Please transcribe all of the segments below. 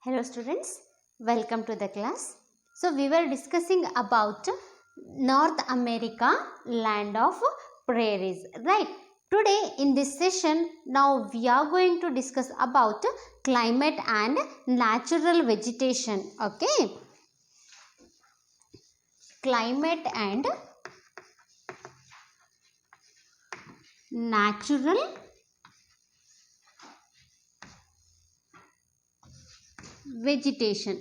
Hello students, welcome to the class. So we were discussing about North America, land of prairies, right? Today in this session, now we are going to discuss about climate and natural vegetation, okay? Climate and natural vegetation.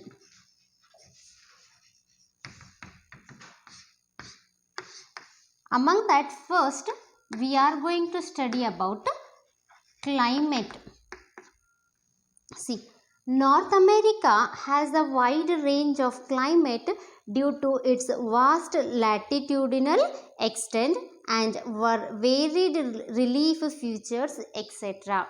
Among that, first we are going to study about climate. See, North America has a wide range of climate due to its vast latitudinal extent and varied relief features, etc.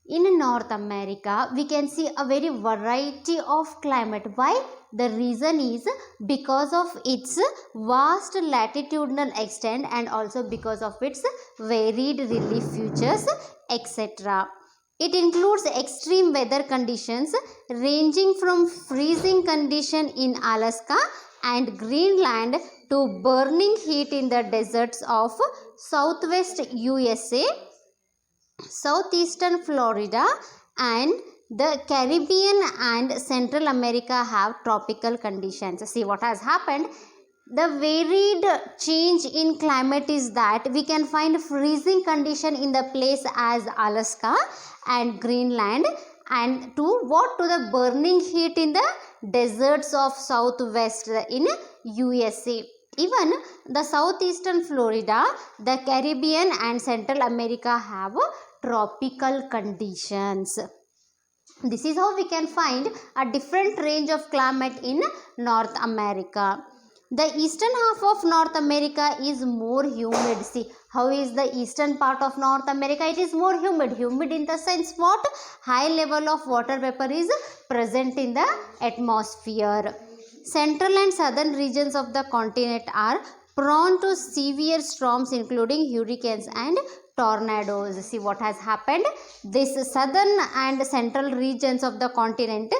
In North America, we can see a very variety of climate. Why? The reason is because of its vast latitudinal extent and also because of its varied relief features, etc. It includes extreme weather conditions ranging from freezing condition in Alaska and Greenland to burning heat in the deserts of southwest USA, southeastern Florida, and the Caribbean and Central America have tropical conditions. See what has happened. The varied change in climate is that we can find freezing condition in the place as Alaska and Greenland, and to the burning heat in the deserts of southwest in USA. Even the southeastern Florida, the Caribbean and Central America have tropical conditions. This is how we can find a different range of climate in North America. The eastern half of North America is more humid. See, how is the eastern part of North America? It is more humid. Humid in the sense what? High level of water vapor is present in the atmosphere. Central and southern regions of the continent are prone to severe storms including hurricanes and tornadoes. See what has happened. This southern and central regions of the continent,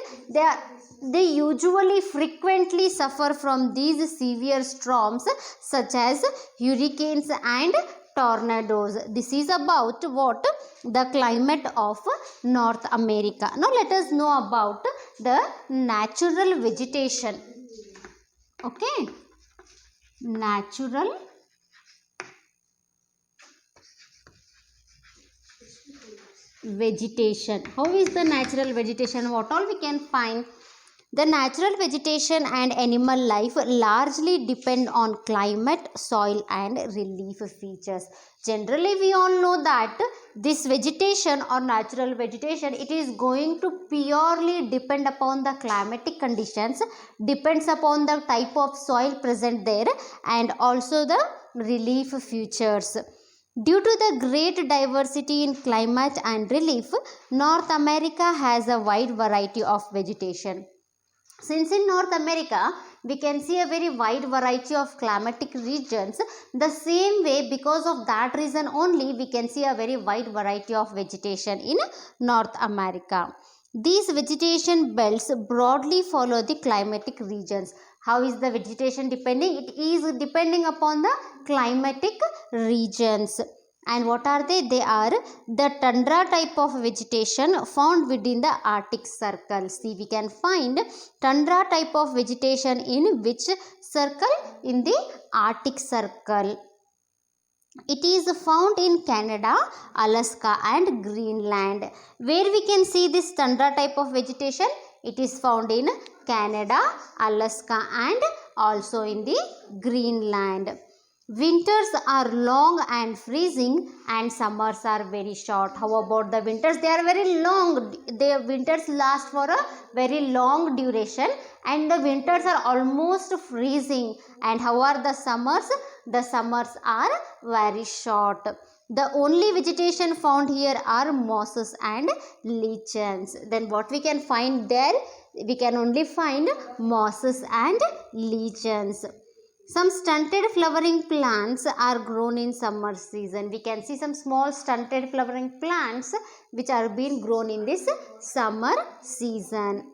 they usually frequently suffer from these severe storms such as hurricanes and tornadoes. This is about what? The climate of North America. Now let us know about the natural vegetation. Okay, natural vegetation. How is the natural vegetation? What all we can find? The natural vegetation and animal life largely depend on climate, soil and relief features. Generally, we all know that this vegetation or natural vegetation, it is going to purely depend upon the climatic conditions, depends upon the type of soil present there and also the relief features. Due to the great diversity in climate and relief, North America has a wide variety of vegetation. Since in North America, we can see a very wide variety of climatic regions, the same way because of that reason only we can see a very wide variety of vegetation in North America. These vegetation belts broadly follow the climatic regions. How is the vegetation depending? It is depending upon the climatic regions. And what are they? They are the tundra type of vegetation found within the Arctic Circle. See, we can find tundra type of vegetation in which circle? In the Arctic Circle. It is found in Canada, Alaska and Greenland. Where we can see this tundra type of vegetation? It is found in Canada, Alaska and also in the Greenland. Winters are long and freezing and summers are very short. How about the winters? They are very long. The winters last for a very long duration and the winters are almost freezing. And how are the summers? The summers are very short. The only vegetation found here are mosses and lichens. Then what we can find there? We can only find mosses and lichens. Some stunted flowering plants are grown in summer season. We can see some small stunted flowering plants which are being grown in this summer season.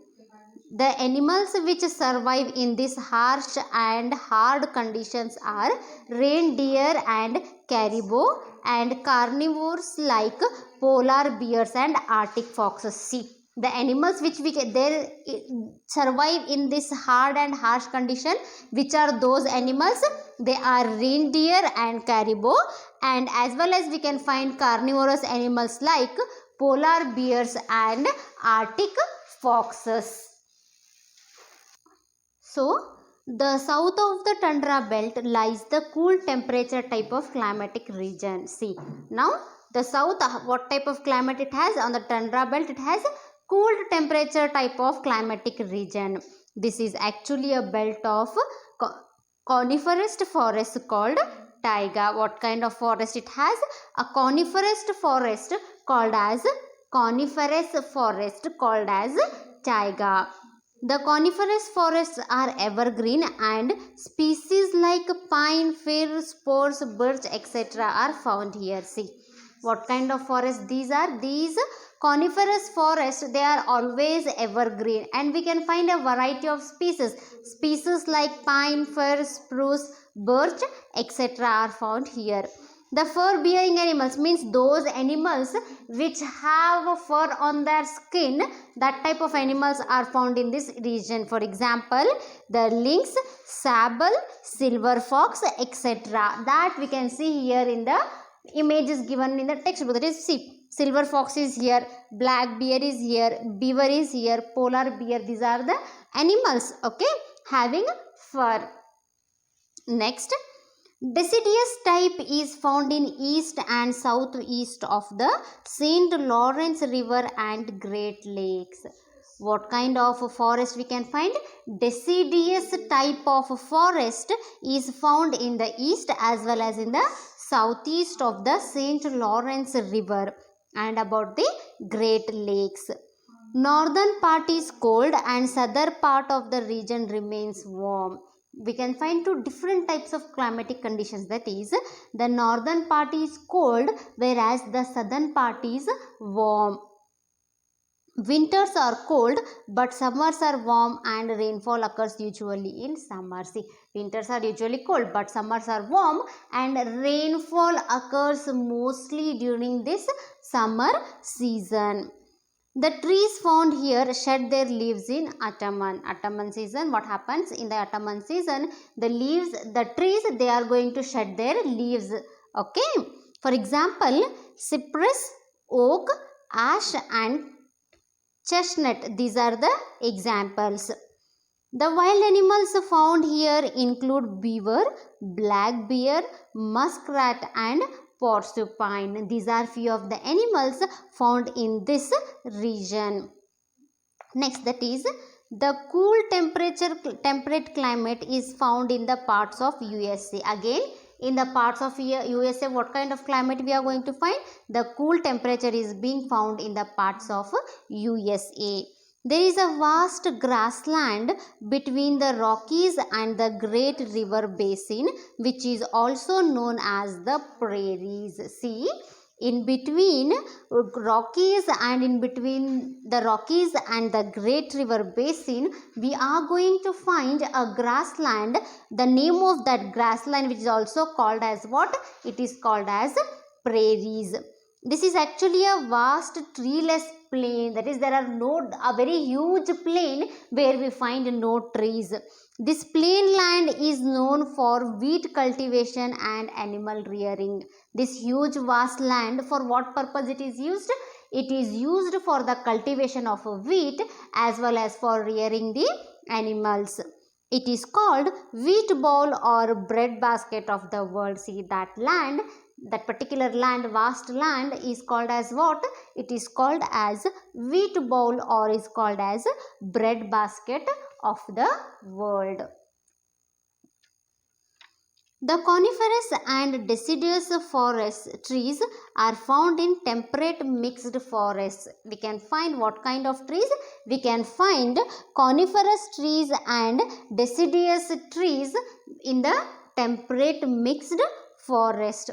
The animals which survive in these harsh and hard conditions are reindeer and caribou, and carnivores like polar bears and arctic foxes. See, the animals which they survive in this hard and harsh condition, which are those animals? They are reindeer and caribou, and as well as we can find carnivorous animals like polar bears and arctic foxes. So, the south of the tundra belt lies the cool temperature type of climatic region. See, now the south, what type of climate it has? On the tundra belt, it has cool temperature type of climatic region. This is actually a belt of coniferous forest called taiga. What kind of forest it has? A coniferous forest called as taiga. The coniferous forests are evergreen, and species like pine, fir, spruce, birch, etc. are found here. See, what kind of forests these are? These coniferous forests, they are always evergreen, and we can find a variety of species. Species like pine, fir, spruce, birch, etc. are found here. The fur bearing animals means those animals which have fur on their skin, that type of animals are found in this region. For example, the lynx, sable, silver fox, etc. That we can see here in the images given in the textbook. That is, see, silver fox is here, black bear is here, beaver is here, polar bear. These are the animals, okay, having fur. Next, deciduous type is found in east and southeast of the St. Lawrence River and Great Lakes. What kind of forest we can find? Deciduous type of forest is found in the east as well as in the southeast of the St. Lawrence River and about the Great Lakes. Northern part is cold and southern part of the region remains warm. We can find two different types of climatic conditions. That is, the northern part is cold whereas the southern part is warm. Winters are cold but summers are warm and rainfall occurs usually in summer. See, winters are usually cold but summers are warm and rainfall occurs mostly during this summer season. The trees found here shed their leaves in autumn season. What happens in the autumn season? The trees, they are going to shed their leaves. Okay. For example, cypress, oak, ash and chestnut. These are the examples. The wild animals found here include beaver, black bear, muskrat and porcupine. These are few of the animals found in this region. Next, that is, the cool temperate climate is found in the parts of USA. Again, in the parts of USA, what kind of climate we are going to find? The cool temperature is being found in the parts of USA. There is a vast grassland between the Rockies and the Great River Basin, which is also known as the prairies. See, in between Rockies and the Great River Basin, we are going to find a grassland. The name of that grassland, which is also called as what? It is called as prairies. This is actually a vast treeless plain. That is, there are a very huge plain where we find no trees. This plain land is known for wheat cultivation and animal rearing. This huge vast land, for what purpose it is used? It is used for the cultivation of wheat as well as for rearing the animals. It is called wheat bowl or bread basket of the world. See, that land, that particular land, vast land, is called as what? It is called as wheat bowl or is called as bread basket of the world. The coniferous and deciduous forest trees are found in temperate mixed forests. We can find what kind of trees? We can find coniferous trees and deciduous trees in the temperate mixed forest.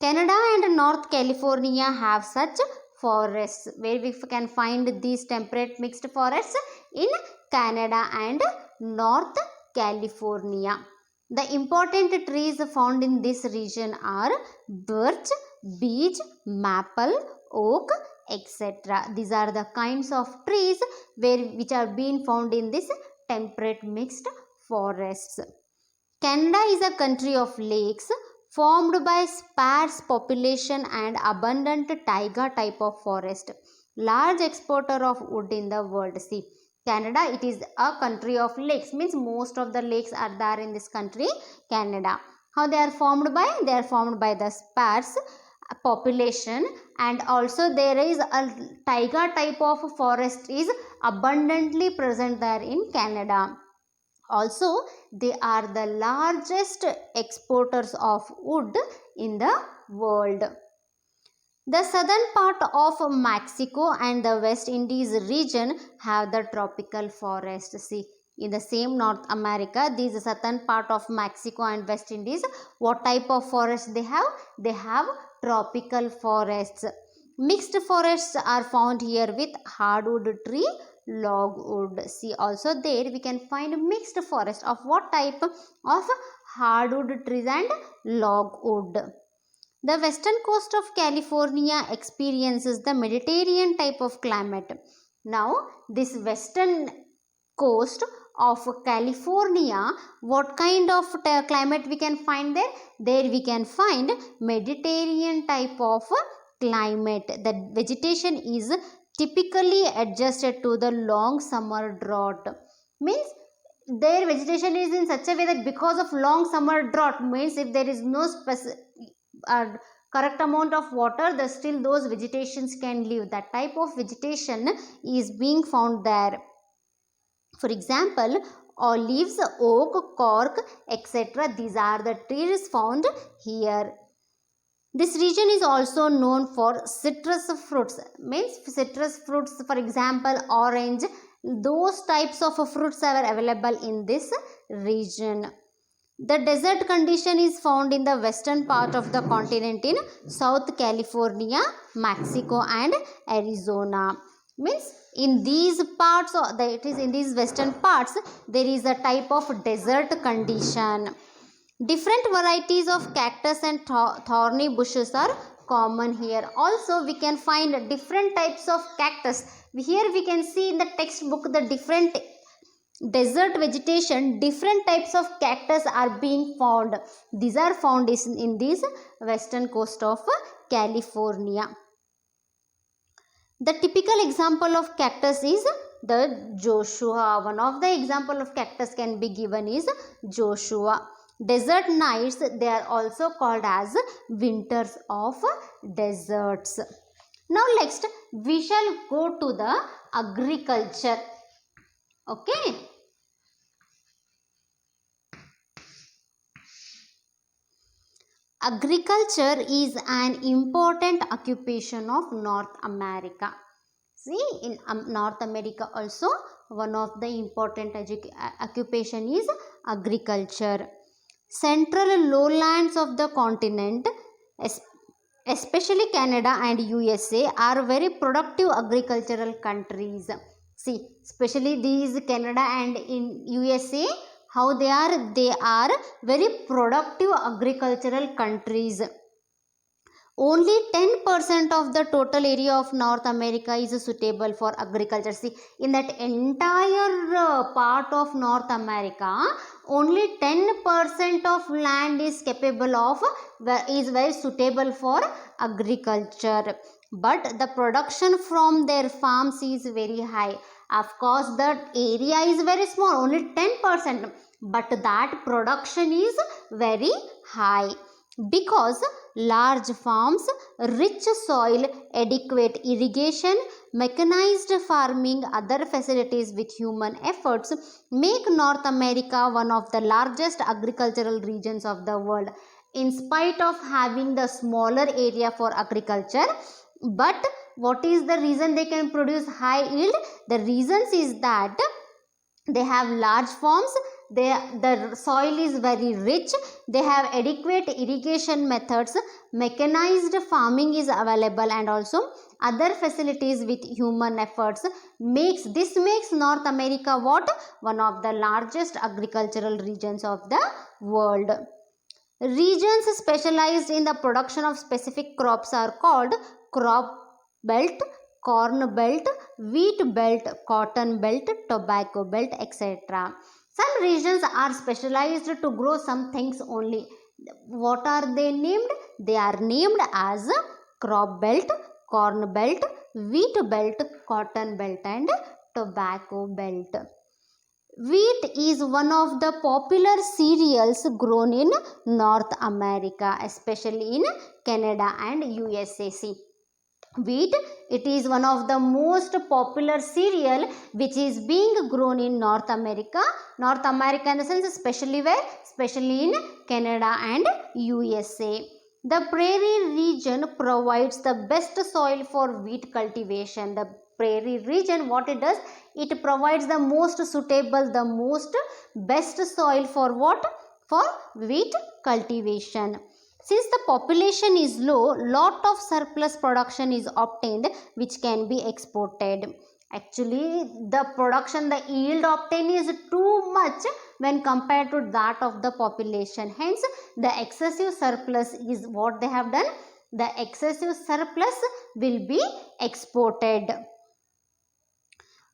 Canada and North California have such forests. Where we can find these temperate mixed forests? In Canada and North California. The important trees found in this region are birch, beech, maple, oak, etc. These are the kinds of trees which are being found in this temperate mixed forests. Canada is a country of lakes formed by sparse population and abundant taiga type of forest. Large exporter of wood in the world. See, Canada, it is a country of lakes, means most of the lakes are there in this country, Canada. How they are formed by? They are formed by the sparse population, and also there is a taiga type of forest is abundantly present there in Canada. Also, they are the largest exporters of wood in the world. The southern part of Mexico and the West Indies region have the tropical forest. See, in the same North America, this southern part of Mexico and West Indies, what type of forest they have? They have tropical forests. Mixed forests are found here with hardwood tree, logwood. See, also there we can find mixed forest of what type? Of hardwood trees and logwood. The western coast of California experiences the Mediterranean type of climate. Now, this western coast of California, what kind of climate we can find there? There we can find Mediterranean type of climate. The vegetation is typically adjusted to the long summer drought. Means their vegetation is in such a way that because of long summer drought, means if there is no correct amount of water, still those vegetations can live. That type of vegetation is being found there. For example, olives, oak, cork, etc. These are the trees found here. This region is also known for citrus fruits. Means citrus fruits, for example, orange. Those types of fruits are available in this region. The desert condition is found in the western part of the continent in South California, Mexico and Arizona. Means in these parts, that is in these western parts, there is a type of desert condition. Different varieties of cactus and thorny bushes are common here. Also, we can find different types of cactus. Here we can see in the textbook the different desert vegetation, different types of cactus are being found. These are found in this western coast of California. The typical example of cactus is the Joshua. One of the example of cactus can be given is Joshua. Desert nights, they are also called as winters of deserts. Now next we shall go to the agriculture. Okay. Agriculture is an important occupation of North America. See, in North America also one of the important occupation is agriculture. Central lowlands of the continent, especially Canada and USA, are very productive agricultural countries. See, especially these Canada and in USA, how they are very productive agricultural countries. Only 10% of the total area of North America is suitable for agriculture. See, in that entire part of North America, only 10% of land is capable of, is very suitable for agriculture. But the production from their farms is very high. Of course, the area is very small, only 10%. But that production is very high. Because large farms, rich soil, adequate irrigation, mechanized farming, other facilities with human efforts make North America one of the largest agricultural regions of the world. In spite of having the smaller area for agriculture, but what is the reason they can produce high yield? The reasons is that they have large farms, the soil is very rich, they have adequate irrigation methods, mechanized farming is available, and also other facilities with human efforts makes North America what? One of the largest agricultural regions of the world. Regions specialized in the production of specific crops are called crop belt, corn belt, wheat belt, cotton belt, tobacco belt, etc. Some regions are specialized to grow some things only. What are they named? They are named as crop belt, corn belt, wheat belt, cotton belt, and tobacco belt. Wheat is one of the popular cereals grown in North America, especially in Canada and USA. See, wheat, it is one of the most popular cereal which is being grown in North America. North America in the sense especially where? Especially in Canada and USA. The prairie region provides the best soil for wheat cultivation. The prairie region, what it does? It provides the most suitable, the most best soil for what? For wheat cultivation. Since the population is low, lot of surplus production is obtained which can be exported. Actually, the production, the yield obtained is too much when compared to that of the population. Hence, the excessive surplus is what they have done. The excessive surplus will be exported.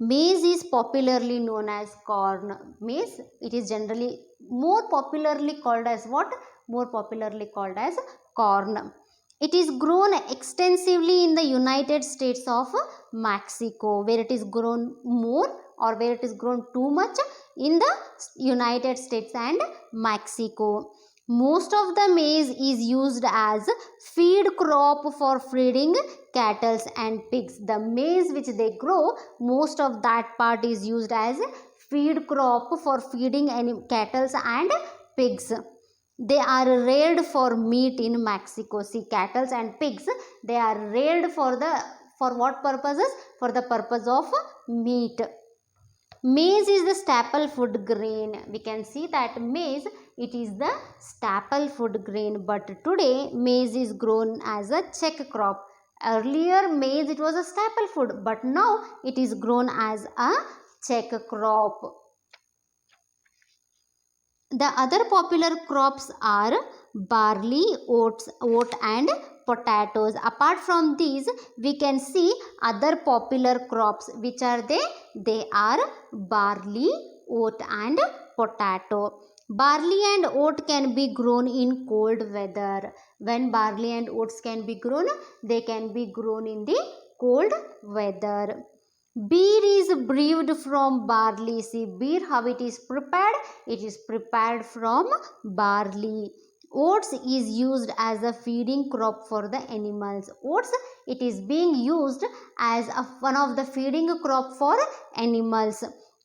Maize is popularly known as corn. Maize, it is generally more popularly called as what? More popularly called as corn. It is grown extensively in the United States of Mexico, where it is grown more or where it is grown too much in the United States and Mexico. Most of the maize is used as feed crop for feeding cattle and pigs. The maize which they grow, most of that part is used as feed crop for feeding cattle and pigs. They are reared for meat in Mexico. See, cattle and pigs, they are reared for what purposes? For the purpose of meat. Maize is the staple food grain. We can see that maize, it is the staple food grain, but today maize is grown as a check crop. Earlier maize, it was a staple food, but now it is grown as a check crop. The other popular crops are barley, oat and potatoes. Apart from these, we can see other popular crops. Which are they? They are barley, oat and potato. Barley and oat can be grown in cold weather. When barley and oats can be grown, they can be grown in the cold weather. Beer is brewed from barley. See, beer, how it is prepared? It is prepared from barley. Oats is used as a feeding crop for the animals. Oats, it is being used as one of the feeding crop for animals.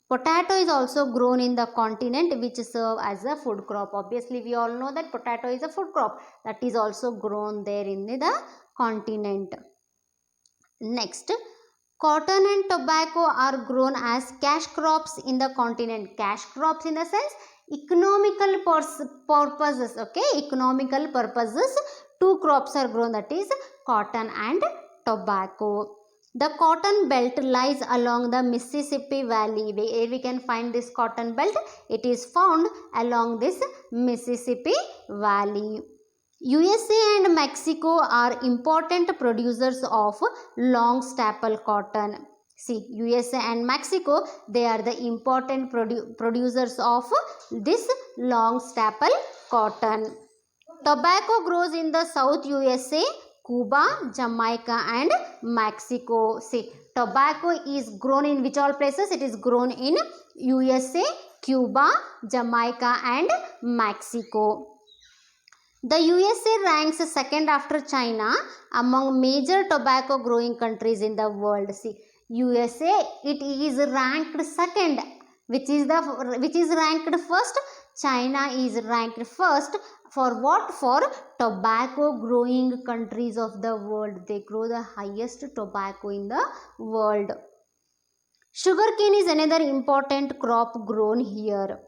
Potato is also grown in the continent, which serve as a food crop. Obviously, we all know that potato is a food crop that is also grown there in the continent. Next, cotton and tobacco are grown as cash crops in the continent. Cash crops in the sense economical purposes. Okay, economical purposes. Two crops are grown, that is cotton and tobacco. The cotton belt lies along the Mississippi Valley. Where we can find this cotton belt? It is found along this Mississippi Valley. USA and Mexico are important producers of long staple cotton. See, USA and Mexico, they are the important producers of this long staple cotton. Tobacco grows in the South USA, Cuba, Jamaica and Mexico. See, tobacco is grown in which all places? It is grown in USA, Cuba, Jamaica and Mexico. The USA ranks second after China among major tobacco growing countries in the world. See, USA, it is ranked second. Which is ranked first? China is ranked first. For what? For tobacco growing countries of the world. They grow the highest tobacco in the world. Sugarcane is another important crop grown here.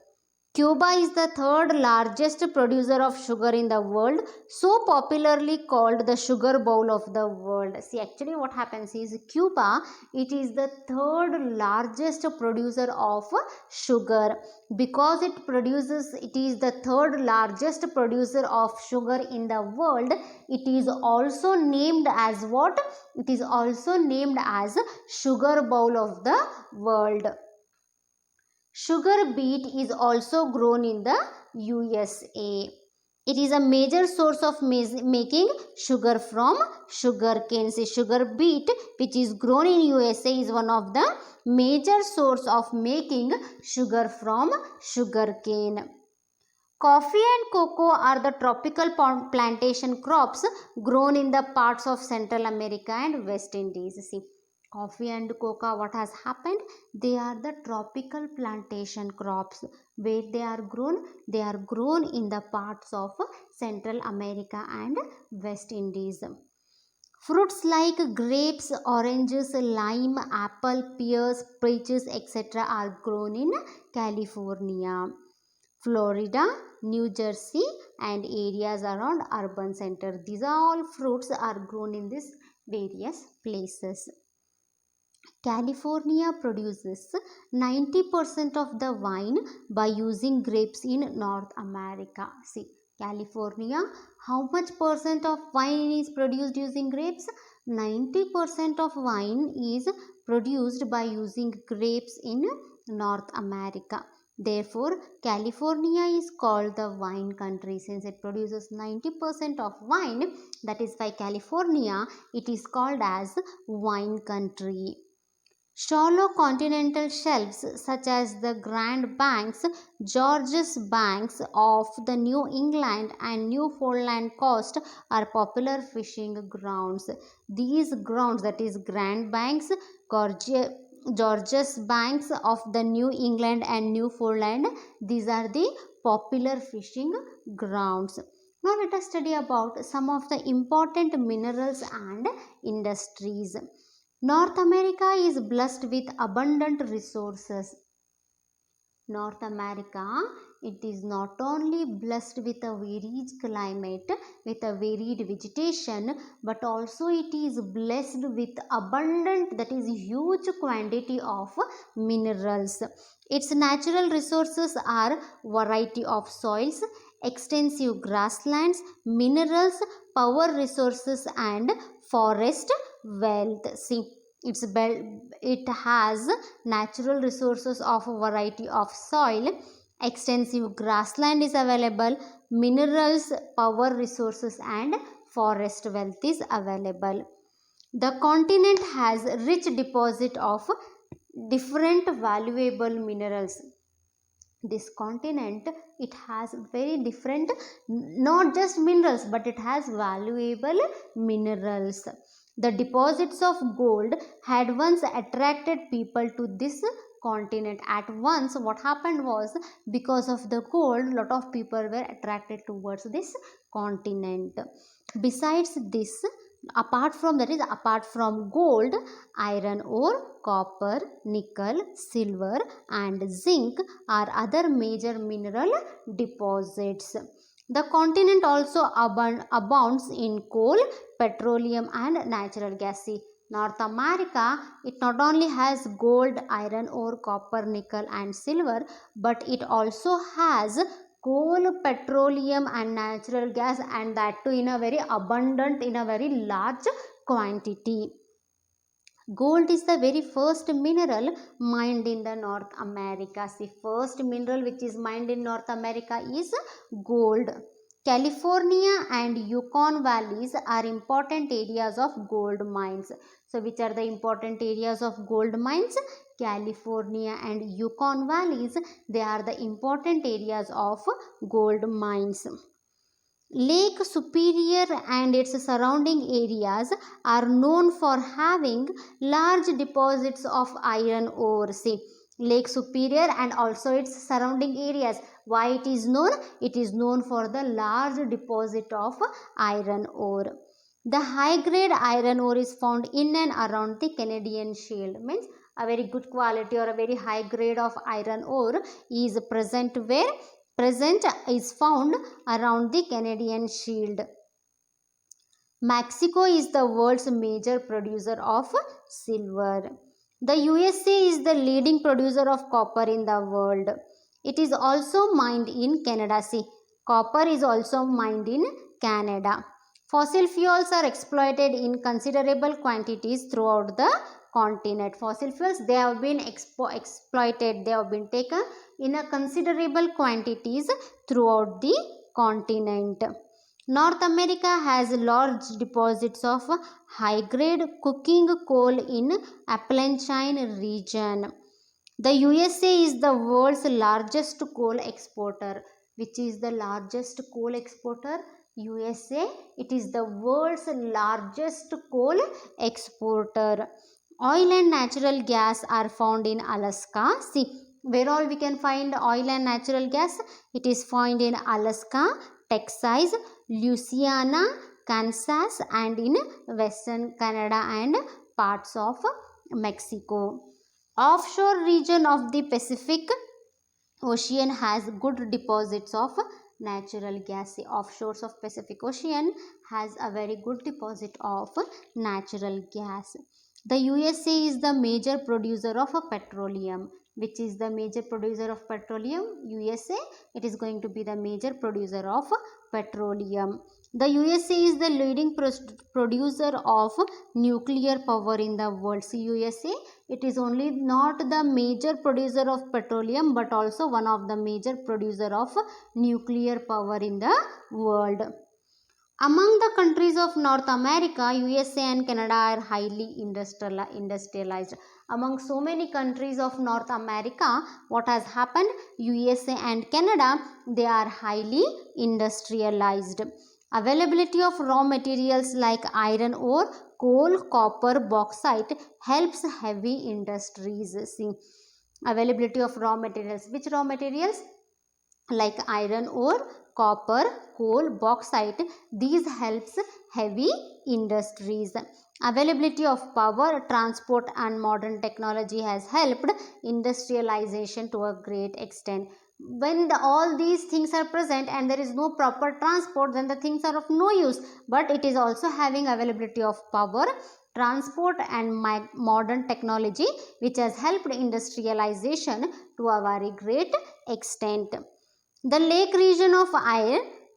Cuba is the third largest producer of sugar in the world, so popularly called the sugar bowl of the world. See, actually what happens is Cuba, it is the third largest producer of sugar. Because it is the third largest producer of sugar in the world, it is also named as what? It is also named as sugar bowl of the world. Sugar beet is also grown in the USA. It is a major source of making sugar from sugar cane. See, sugar beet, which is grown in USA, is one of the major source of making sugar from sugar cane. Coffee and cocoa are the tropical plantation crops grown in the parts of Central America and West Indies. See, coffee and cocoa, what has happened? They are the tropical plantation crops. Where they are grown? They are grown in the parts of Central America and West Indies. Fruits like grapes, oranges, lime, apple, pears, peaches, etc. are grown in California, Florida, New Jersey and areas around urban center. These are all fruits are grown in these various places. California produces 90% of the wine by using grapes in North America. See, California, how much percent of wine is produced using grapes? 90% of wine is produced by using grapes in North America. Therefore, California is called the wine country since it produces 90% of wine. That is why California, it is called as wine country. Shallow continental shelves such as the Grand Banks, Georges Banks of the New England and Newfoundland coast are popular fishing grounds. These grounds, that is Grand Banks, Georges Banks of the New England and Newfoundland, these are the popular fishing grounds. Now let us study about some of the important minerals and industries. North America is blessed with abundant resources. North America, it is not only blessed with a varied climate, with a varied vegetation, but also it is blessed with abundant, that is huge quantity of minerals. Its natural resources are variety of soils, extensive grasslands, minerals, power resources and forest wealth. See, it has natural resources of a variety of soil, extensive grassland is available, minerals, power resources and forest wealth is available. The continent has rich deposit of different valuable minerals. This continent, it has very different, not just minerals, but it has valuable minerals. The deposits of gold had once attracted people to this continent. At once what happened was, because of the gold, lot of people were attracted towards this continent. Besides this, apart from gold, iron ore, copper, nickel, silver and zinc are other major mineral deposits. The continent also abounds in coal, petroleum and natural gas. See, North America, it not only has gold, iron ore, copper, nickel and silver, but it also has coal, petroleum and natural gas, and that too in a very abundant, in a very large quantity. Gold is the very first mineral mined in the North America. See, first mineral which is mined in North America is gold. California and Yukon valleys are important areas of gold mines. So, which are the important areas of gold mines? California and Yukon valleys, they are the important areas of gold mines. Lake Superior and its surrounding areas are known for having large deposits of iron ore. See, Lake Superior and also its surrounding areas. Why it is known? It is known for the large deposit of iron ore. The high grade iron ore is found in and around the Canadian Shield, means A very good quality or a very high grade of iron ore is present where? Present is found around the Canadian Shield. Mexico is the world's major producer of silver. The USA is the leading producer of copper in the world. It is also mined in Canada. See, copper is also mined in Canada. Fossil fuels are exploited in considerable quantities throughout the continent. Fossil fuels, they have been exploited, they have been taken in a considerable quantities throughout the continent. North America has large deposits of high-grade coking coal in Appalachian region. The USA is the world's largest coal exporter. Which is the largest coal exporter? USA. It is the world's largest coal exporter. Oil and natural gas are found in Alaska. See, where all we can find oil and natural gas? It is found in Alaska, Texas, Louisiana, Kansas, and in Western Canada and parts of Mexico. Offshore region of the Pacific Ocean has good deposits of natural gas. The offshores of Pacific Ocean has a very good deposit of natural gas. The USA is the major producer of petroleum. Which is the major producer of petroleum? USA. It is going to be the major producer of petroleum. The USA is the leading producer of nuclear power in the world. See, USA, it is only not the major producer of petroleum but also one of the major producer of nuclear power in the world. Among the countries of North America, USA and Canada are highly industrialized. Among so many countries of North America, what has happened? USA and Canada, they are highly industrialized. Availability of raw materials like iron ore, coal, copper, bauxite helps heavy industries. See, availability of raw materials. Which raw materials? Like iron ore, copper, coal, bauxite. These helps heavy industries. Availability of power, transport and modern technology has helped industrialization to a great extent. When all these things are present and there is no proper transport, then the things are of no use. But it is also having availability of power, transport and modern technology which has helped industrialization to a very great extent. The lake region of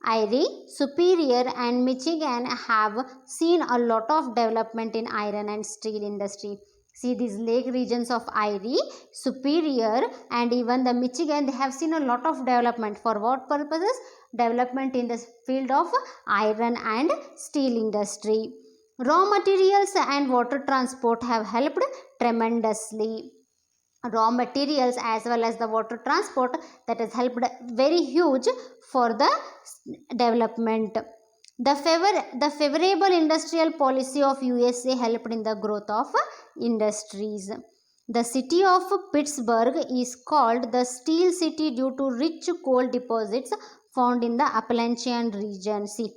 Erie, Superior and Michigan have seen a lot of development in iron and steel industry. See, these lake regions of Erie, Superior and even the Michigan, they have seen a lot of development. For what purposes? Development in the field of iron and steel industry. Raw materials and water transport have helped tremendously. Raw materials as well as the water transport, that has helped very huge for the development. The favorable industrial policy of USA helped in the growth of industries. The city of Pittsburgh is called the Steel City due to rich coal deposits found in the Appalachian region. See,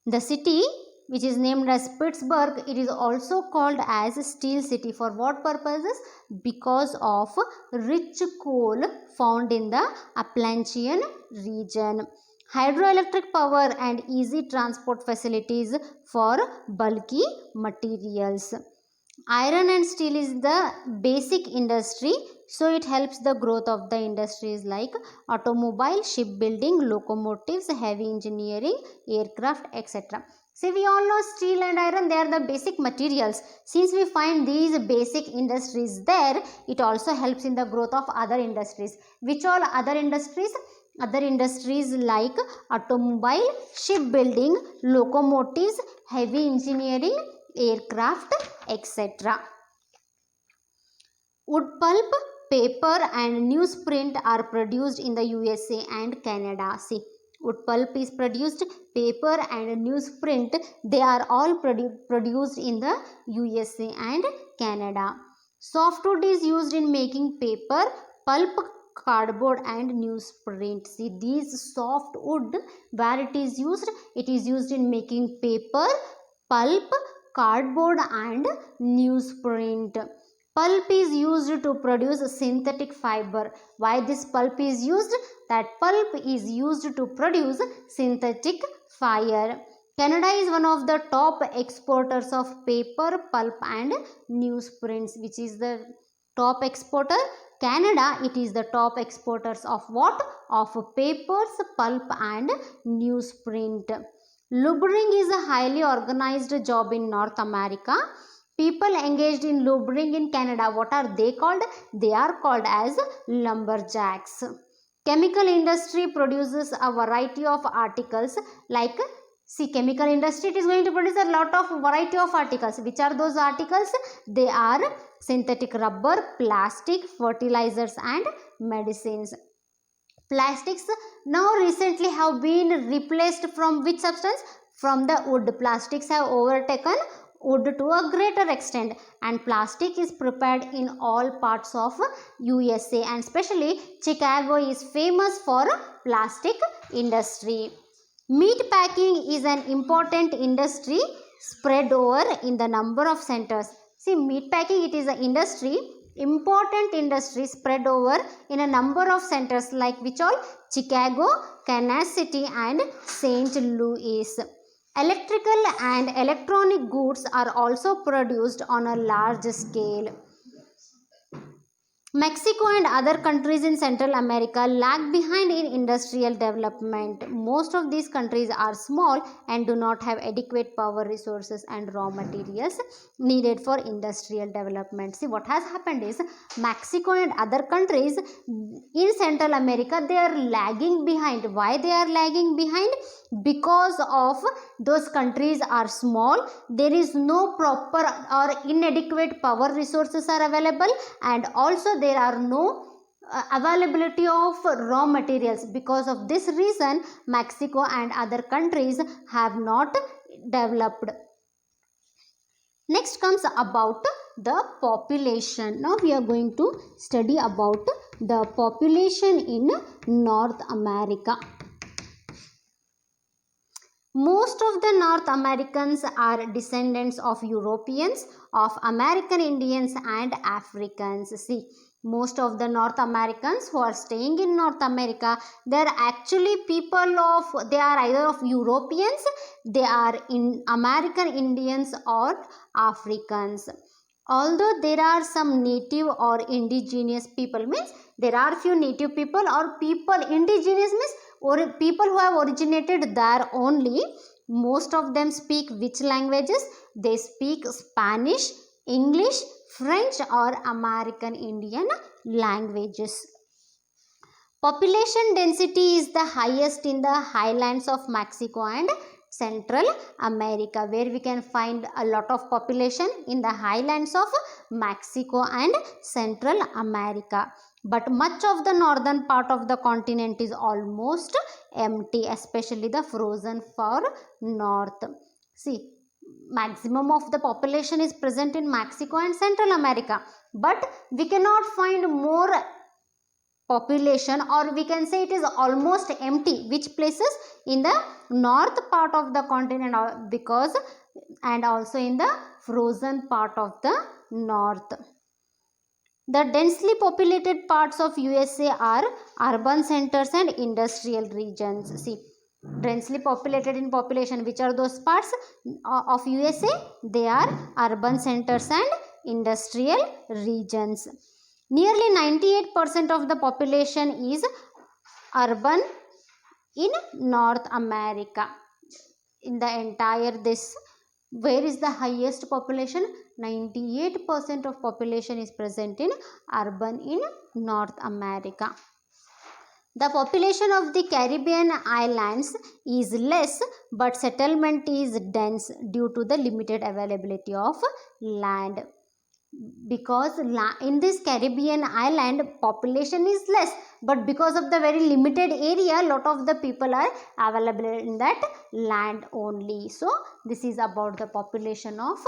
the city which is named as Pittsburgh, it is also called as Steel City. For what purposes? Because of rich coal found in the Appalachian region. Hydroelectric power and easy transport facilities for bulky materials. Iron and steel is the basic industry, so it helps the growth of the industries like automobile, shipbuilding, locomotives, heavy engineering, aircraft, etc. See, we all know steel and iron, they are the basic materials. Since we find these basic industries there, it also helps in the growth of other industries. Which all other industries? Other industries like automobile, shipbuilding, locomotives, heavy engineering, aircraft, etc. Wood pulp, paper and newsprint are produced in the USA and Canada. See, wood pulp is produced, paper and newsprint, they are all produced in the USA and Canada. Softwood is used in making paper, pulp, cardboard and newsprint. See, these softwood, where it is used in making paper, pulp, cardboard and newsprint. Pulp is used to produce synthetic fiber. Why this pulp is used? That pulp is used to produce synthetic fiber. Canada is one of the top exporters of paper, pulp and newsprints. Which is the top exporter? Canada, it is the top exporters of what? Of papers, pulp and newsprint. Laboring is a highly organized job in North America. People engaged in laboring in Canada, what are they called? They are called as lumberjacks. Chemical industry produces a variety of articles like, see, chemical industry, it is going to produce a lot of variety of articles. Which are those articles? They are synthetic rubber, plastic, fertilizers and medicines. Plastics now recently have been replaced from which substance? From the wood. Plastics have overtaken wood to a greater extent, and plastic is prepared in all parts of USA, and especially Chicago is famous for plastic industry. Meat packing is an important industry spread over in the number of centers. See, meat packing, it is an industry, important industry spread over in a number of centers like which all? Chicago, Kansas City and St. Louis. Electrical and electronic goods are also produced on a large scale. Mexico and other countries in Central America lag behind in industrial development. Most of these countries are small and do not have adequate power resources and raw materials needed for industrial development. See, what has happened is Mexico and other countries in Central America, they are lagging behind. Why they are lagging behind? Because of those countries are small, there is no proper or inadequate power resources are available, and also there are no availability of raw materials. Because of this reason, Mexico and other countries have not developed. Next comes about the population. Now we are going to study about the population in North America. Most of the North Americans are descendants of Europeans, of American Indians and Africans. See, most of the North Americans who are staying in North America, they are actually people of, they are either of Europeans, they are in American Indians or Africans. Although there are some native or indigenous people, means there are few native people or people, indigenous means or people who have originated there only. Most of them speak which languages? They speak Spanish, English, French or American Indian languages. Population density is the highest in the highlands of Mexico and Central America, where we can find a lot of population in the highlands of Mexico and Central America. But much of the northern part of the continent is almost empty, especially the frozen far north. See, maximum of the population is present in Mexico and Central America, but we cannot find more population, or we can say it is almost empty. Which places? In the north part of the continent, because and also in the frozen part of the north. The densely populated parts of USA are urban centers and industrial regions. See, densely populated in population, which are those parts of USA? They are urban centers and industrial regions. Nearly 98% of the population is urban in North America. In the entire this, where is the highest population? 98% of population is present in urban in North America. The population of the Caribbean islands is less, but settlement is dense due to the limited availability of land. Because in this Caribbean island population is less, but because of the very limited area, lot of the people are available in that land only. So this is about the population of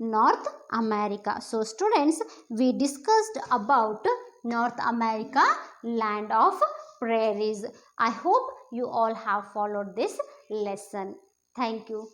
North America. So students, we discussed about North America, land of prairies. I hope you all have followed this lesson. Thank you.